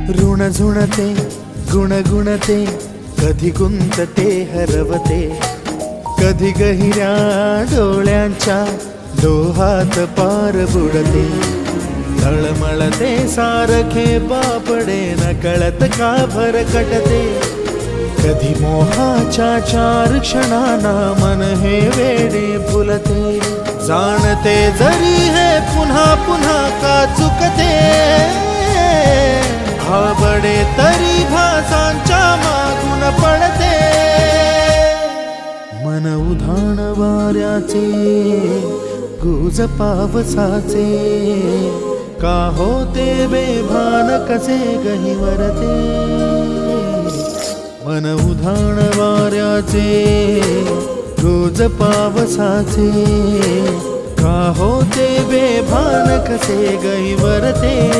ऋण झुणते गुणगुणते कधी गुंतते हरवते, कधी गहिऱ्या डोळ्यांच्या डोहात पार बुडते, तळमळते सारखे बापडे नकळत का भरकटते, कधी मोहाच्या 4 क्षणांना मन हे वेडे फुलते, जाणते जरी हे पुन्हा पुन्हा का चुकते, आवडे तरी भासांच्या मागून पडते, मन उधाण वाऱ्याचे गुज पावसाचे, का होते बेभान कसे गहिवरते, मन उधाण वाऱ्याचे गुज पावसाचे, का होते बेभान कसे गहिवरते.